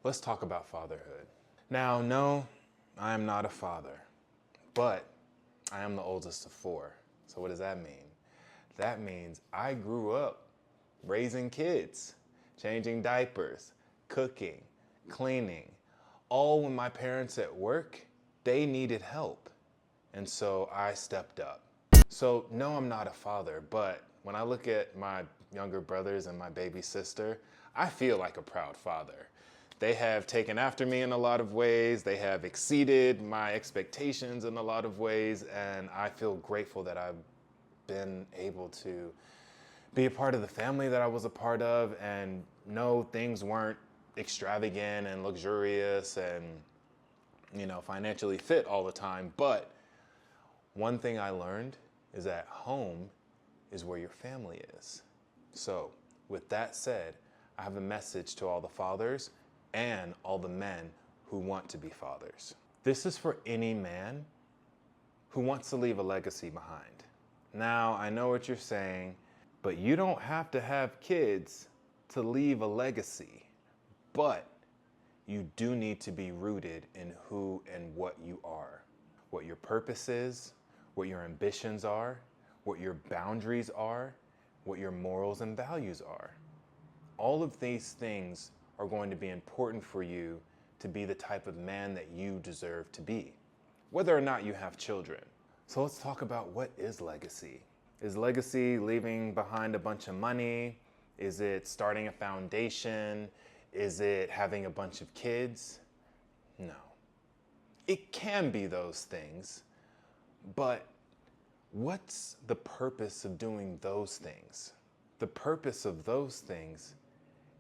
Let's talk about fatherhood. Now, no, I am not a father, but I am the oldest of four. So what does that mean? That means I grew up raising kids, changing diapers, cooking, cleaning, all when my parents at work, they needed help. And so I stepped up. So no, I'm not a father, but when I look at my younger brothers and my baby sister, I feel like a proud father. They have taken after me in a lot of ways. They have exceeded my expectations in a lot of ways. And I feel grateful that I've been able to be a part of the family that I was a part of. And no, things weren't extravagant and luxurious and, financially fit all the time. But one thing I learned is that home is where your family is. So with that said, I have a message to all the fathers and all the men who want to be fathers. This is for any man who wants to leave a legacy behind. Now, I know what you're saying, but you don't have to have kids to leave a legacy. But you do need to be rooted in who and what you are, what your purpose is, what your ambitions are, what your boundaries are, what your morals and values are. All of these things are going to be important for you to be the type of man that you deserve to be, whether or not you have children. So let's talk about what is legacy. Is legacy leaving behind a bunch of money? Is it starting a foundation? Is it having a bunch of kids? No. It can be those things, but what's the purpose of doing those things? The purpose of those things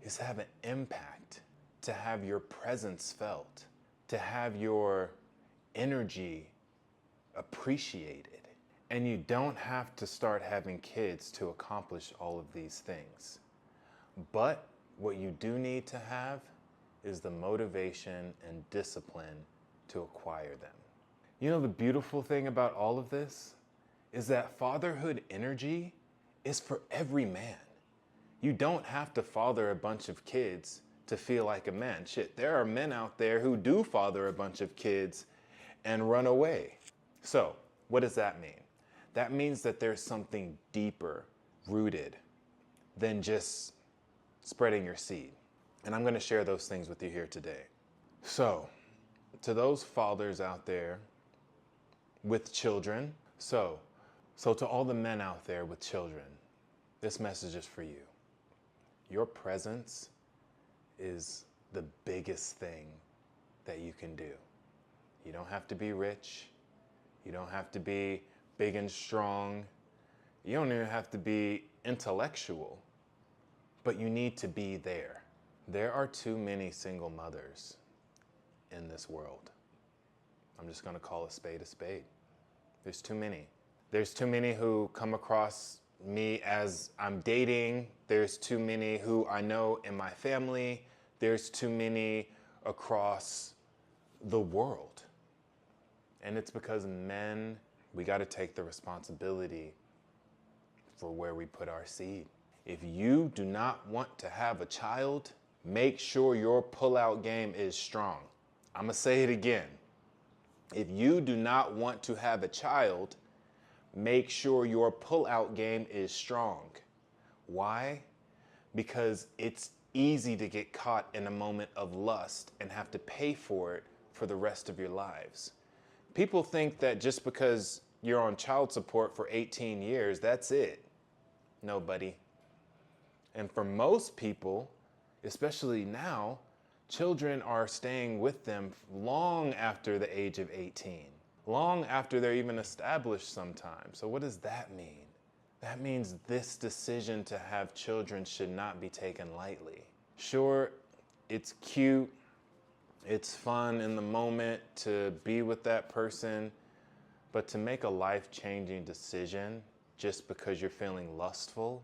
is to have an impact, to have your presence felt, to have your energy appreciated. And you don't have to start having kids to accomplish all of these things. But what you do need to have is the motivation and discipline to acquire them. You know, the beautiful thing about all of this is that fatherhood energy is for every man. You don't have to father a bunch of kids to feel like a man. Shit, there are men out there who do father a bunch of kids and run away. So, what does that mean? That means that there's something deeper rooted than just spreading your seed. And I'm going to share those things with you here today. So, to those fathers out there with children, so to all the men out there with children, this message is for you. Your presence is the biggest thing that you can do. You don't have to be rich. You don't have to be big and strong. You don't even have to be intellectual, but you need to be there. There are too many single mothers in this world. I'm just going to call a spade a spade. There's too many. There's too many who come across me as I'm dating. There's too many who I know in my family. There's too many across the world. And it's because men, we got to take the responsibility for where we put our seed. If you do not want to have a child, make sure your pullout game is strong. I'm going to say it again. If you do not want to have a child, make sure your pullout game is strong. Why? Because it's easy to get caught in a moment of lust and have to pay for it for the rest of your lives. People think that just because you're on child support for 18 years, that's it. No, buddy. And for most people, especially now, children are staying with them long after the age of 18, long after they're even established sometimes. So what does that mean? That means this decision to have children should not be taken lightly. Sure, it's cute, it's fun in the moment to be with that person, but to make a life-changing decision just because you're feeling lustful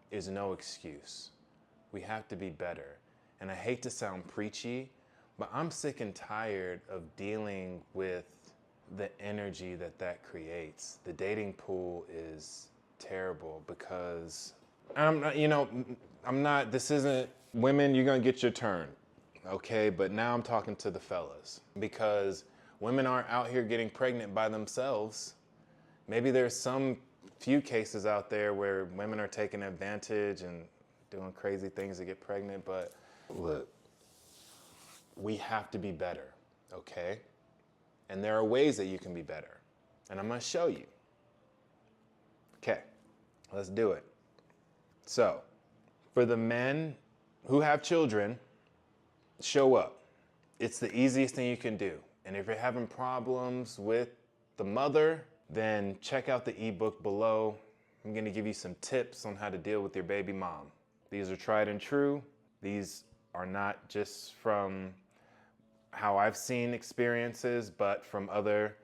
is no excuse. We have to be better. And I hate to sound preachy, but I'm sick and tired of dealing with the energy that creates. The dating pool is terrible because this isn't, women, you're gonna get your turn. Okay, but now I'm talking to the fellas because women aren't out here getting pregnant by themselves. Maybe there's some few cases out there where women are taking advantage and doing crazy things to get pregnant, but look, we have to be better, okay? And there are ways that you can be better, and I'm gonna show you. Okay, let's do it. So, for the men who have children, show up. It's the easiest thing you can do. And if you're having problems with the mother, then check out the ebook below. I'm gonna give you some tips on how to deal with your baby mom. These are tried and true. These are not just from how I've seen experiences, but from other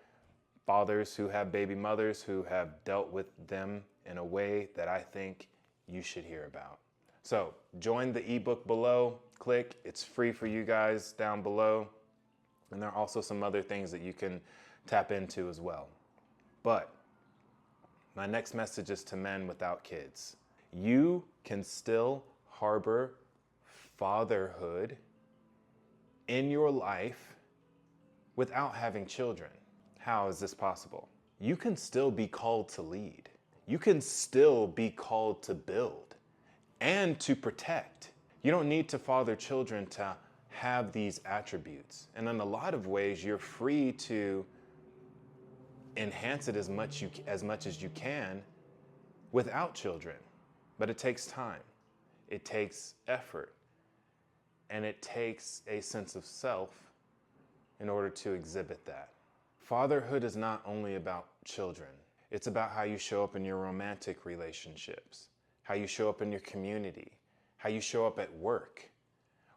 fathers who have baby mothers who have dealt with them in a way that I think you should hear about. So join the ebook below, click, it's free for you guys down below. And there are also some other things that you can tap into as well. But my next message is to men without kids. You can still harbor fatherhood in your life without having children. How is this possible? You can still be called to lead. You can still be called to build and to protect. You don't need to father children to have these attributes. And in a lot of ways, you're free to enhance it as much as you can without children. But it takes time, it takes effort, and it takes a sense of self in order to exhibit that. Fatherhood is not only about children. It's about how you show up in your romantic relationships, how you show up in your community, how you show up at work.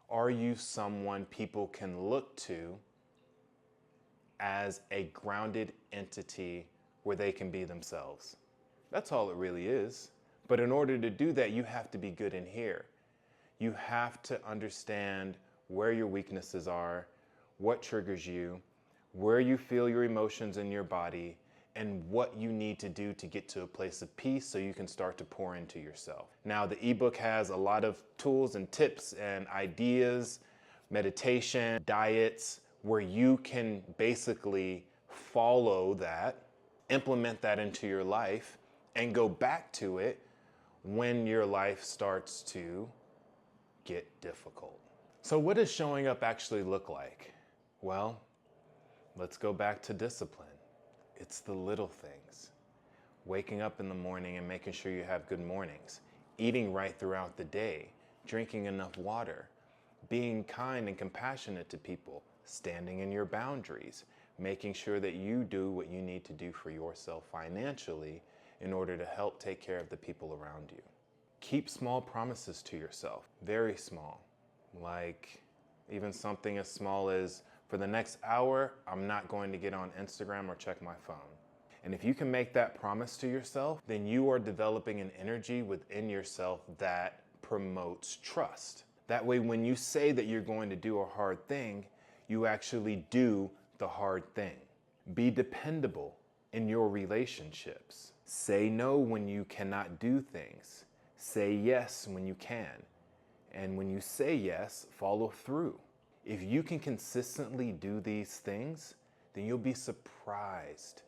Are you someone people can look to as a grounded entity where they can be themselves? That's all it really is. But in order to do that, you have to be good in here. You have to understand where your weaknesses are, what triggers you, where you feel your emotions in your body, and what you need to do to get to a place of peace so you can start to pour into yourself. Now, the ebook has a lot of tools and tips and ideas, meditation, diets, where you can basically follow that, implement that into your life, and go back to it when your life starts to get difficult. So what does showing up actually look like? Well, let's go back to discipline. It's the little things. Waking up in the morning and making sure you have good mornings, eating right throughout the day, drinking enough water, being kind and compassionate to people, standing in your boundaries, making sure that you do what you need to do for yourself financially in order to help take care of the people around you. Keep small promises to yourself, very small, like even something as small as, for the next hour, I'm not going to get on Instagram or check my phone. And if you can make that promise to yourself, then you are developing an energy within yourself that promotes trust. That way, when you say that you're going to do a hard thing, you actually do the hard thing. Be dependable in your relationships. Say no when you cannot do things. Say yes when you can. And when you say yes, follow through. If you can consistently do these things, then you'll be surprised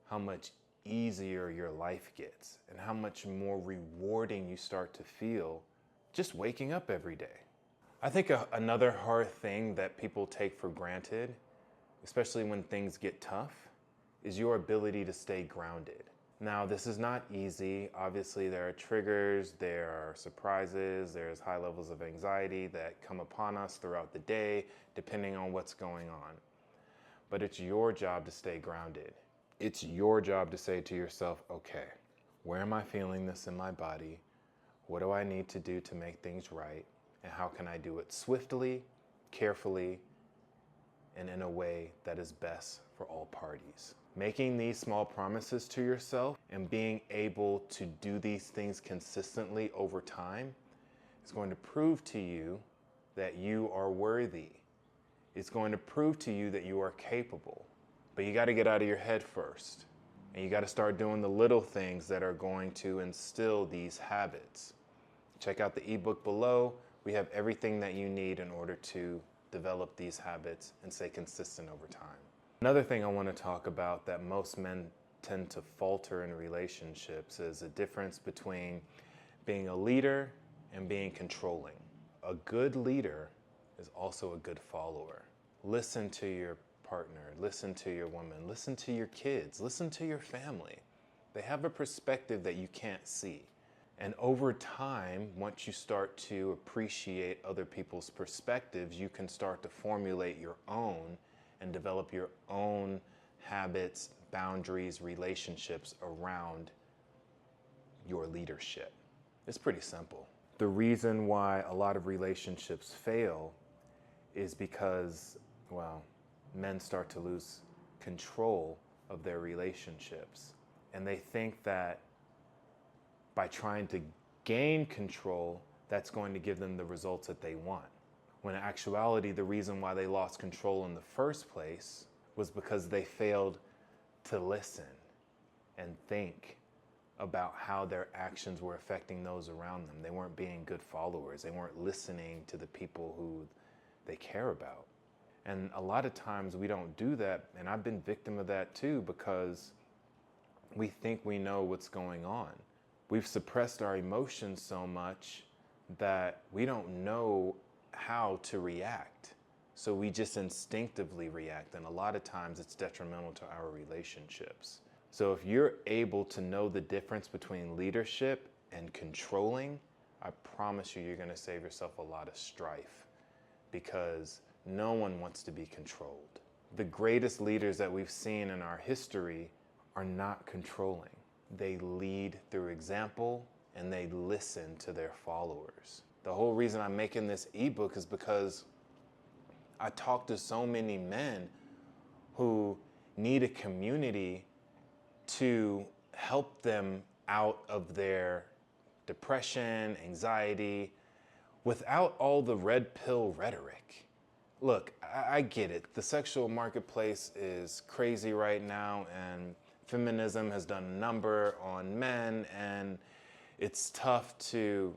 how much easier your life gets and how much more rewarding you start to feel just waking up every day. I think another hard thing that people take for granted, especially when things get tough, is your ability to stay grounded. Now, this is not easy. Obviously, there are triggers, there are surprises, there's high levels of anxiety that come upon us throughout the day, depending on what's going on. But it's your job to stay grounded. It's your job to say to yourself, okay, where am I feeling this in my body? What do I need to do to make things right? And how can I do it swiftly, carefully, and in a way that is best for all parties? Making these small promises to yourself and being able to do these things consistently over time is going to prove to you that you are worthy. It's going to prove to you that you are capable. But you got to get out of your head first. And you got to start doing the little things that are going to instill these habits. Check out the ebook below. We have everything that you need in order to develop these habits and stay consistent over time. Another thing I want to talk about that most men tend to falter in relationships is the difference between being a leader and being controlling. A good leader is also a good follower. Listen to your partner, listen to your woman, listen to your kids, listen to your family. They have a perspective that you can't see. And over time, once you start to appreciate other people's perspectives, you can start to formulate your own and develop your own habits, boundaries, relationships around your leadership. It's pretty simple. The reason why a lot of relationships fail is because, well, men start to lose control of their relationships. And they think that by trying to gain control, that's going to give them the results that they want. When in actuality, the reason why they lost control in the first place was because they failed to listen and think about how their actions were affecting those around them. They weren't being good followers. They weren't listening to the people who they care about. And a lot of times we don't do that, and I've been victim of that too, because we think we know what's going on. We've suppressed our emotions so much that we don't know how to react. So we just instinctively react, and a lot of times it's detrimental to our relationships. So if you're able to know the difference between leadership and controlling, I promise you, you're going to save yourself a lot of strife, because no one wants to be controlled. The greatest leaders that we've seen in our history are not controlling. They lead through example and they listen to their followers. The whole reason I'm making this ebook is because I talk to so many men who need a community to help them out of their depression, anxiety, without all the red pill rhetoric. Look, I get it. The sexual marketplace is crazy right now, and feminism has done a number on men, and it's tough to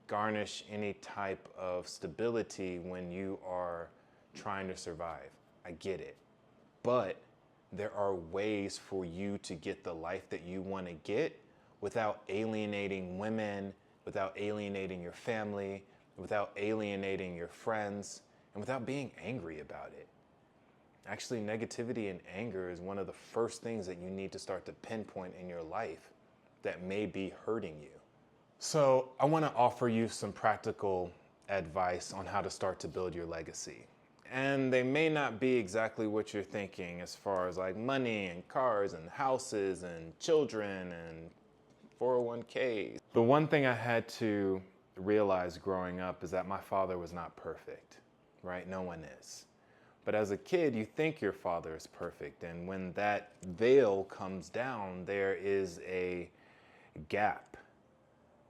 garnish any type of stability when you are trying to survive. I get it. But there are ways for you to get the life that you want to get without alienating women, without alienating your family, without alienating your friends, and without being angry about it. Actually, negativity and anger is one of the first things that you need to start to pinpoint in your life that may be hurting you. So I want to offer you some practical advice on how to start to build your legacy. And they may not be exactly what you're thinking as far as like money and cars and houses and children and 401ks. The one thing I had to realize growing up is that my father was not perfect, right? No one is. But as a kid, you think your father is perfect. And when that veil comes down, there is a gap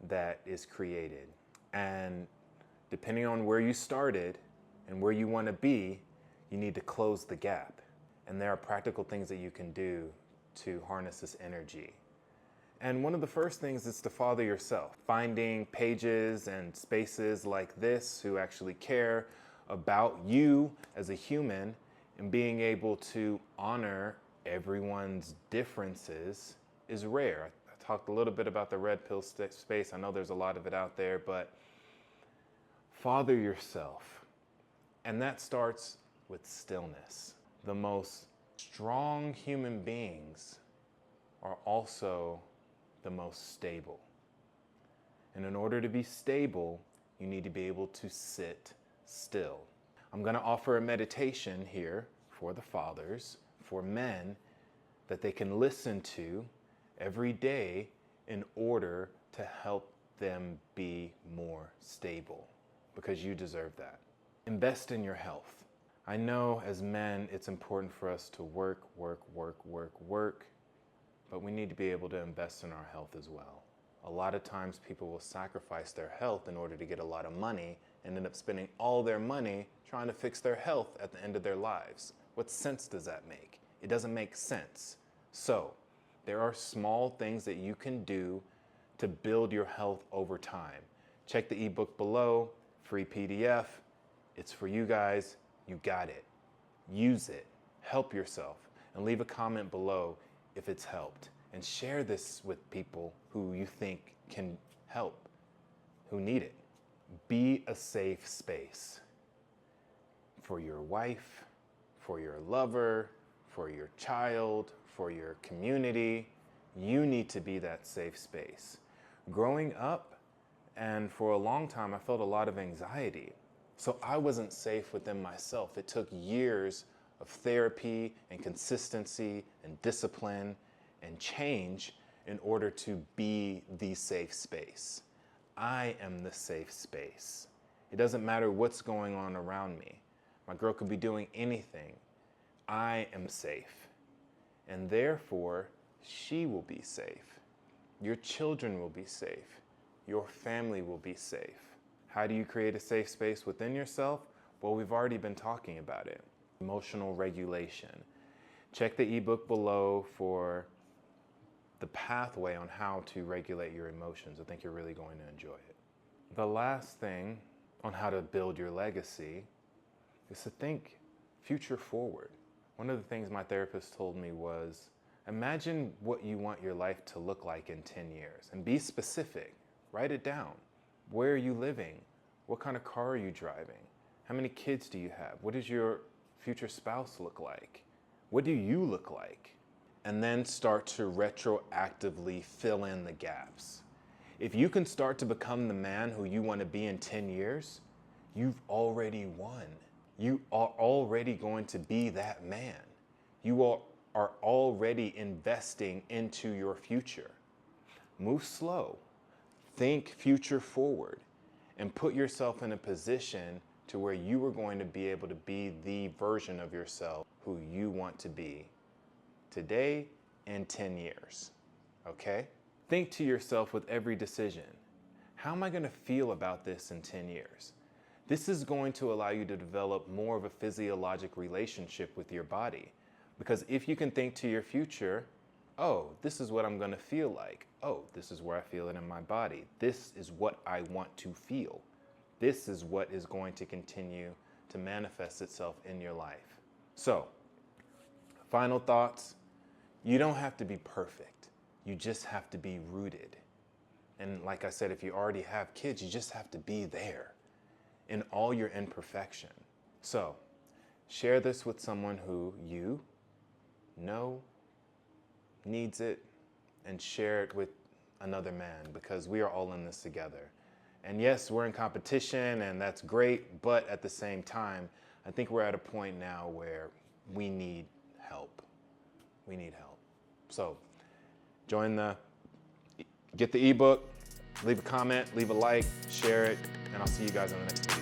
that is created. And depending on where you started and where you want to be, you need to close the gap. And there are practical things that you can do to harness this energy. And one of the first things is to father yourself. Finding pages and spaces like this who actually care about you as a human and being able to honor everyone's differences is rare. I talked a little bit about the red pill space. I know there's a lot of it out there, but father yourself. And that starts with stillness. The most strong human beings are also the most stable. And in order to be stable, you need to be able to sit still. I'm going to offer a meditation here for the fathers, for men, that they can listen to every day in order to help them be more stable, because you deserve that. Invest in your health. I know as men, it's important for us to work, but we need to be able to invest in our health as well. A lot of times people will sacrifice their health in order to get a lot of money and end up spending all their money trying to fix their health at the end of their lives. What sense does that make? It doesn't make sense. So there are small things that you can do to build your health over time. Check the ebook below. free PDF. It's for you guys. You got it. Use it. Help yourself. And leave a comment below if it's helped. And share this with people who you think can help, who need it. Be a safe space for your wife, for your lover, for your child, for your community. You need to be that safe space. Growing up, and for a long time, I felt a lot of anxiety. So I wasn't safe within myself. It took years of therapy and consistency and discipline and change in order to be the safe space. I am the safe space. It doesn't matter what's going on around me. My girl could be doing anything. I am safe. And therefore, she will be safe. Your children will be safe. Your family will be safe. How do you create a safe space within yourself? Well, we've already been talking about it. Emotional regulation. Check the ebook below for the pathway on how to regulate your emotions. I think you're really going to enjoy it. The last thing on how to build your legacy is to think future forward. One of the things my therapist told me was, imagine what you want your life to look like in 10 years and be specific. Write it down. Where are you living? What kind of car are you driving? How many kids do you have? What does your future spouse look like? What do you look like? And then start to retroactively fill in the gaps. If you can start to become the man who you want to be in 10 years, you've already won. You are already going to be that man. You are already investing into your future. Move slow. Think future forward and put yourself in a position to where you are going to be able to be the version of yourself who you want to be today and 10 years, okay? Think to yourself with every decision, how am I gonna feel about this in 10 years? This is going to allow you to develop more of a physiologic relationship with your body. Because if you can think to your future, oh, this is what I'm gonna feel like. Oh, this is where I feel it in my body. This is what I want to feel. This is what is going to continue to manifest itself in your life. So, final thoughts. You don't have to be perfect. You just have to be rooted. And like I said, if you already have kids, you just have to be there in all your imperfection. So, share this with someone who you know needs it, and share it with another man, because we are all in this together. And yes, we're in competition and that's great, but at the same time, I think we're at a point now where we need help. We need help. So get the ebook, leave a comment, leave a like, share it, and I'll see you guys in the next video.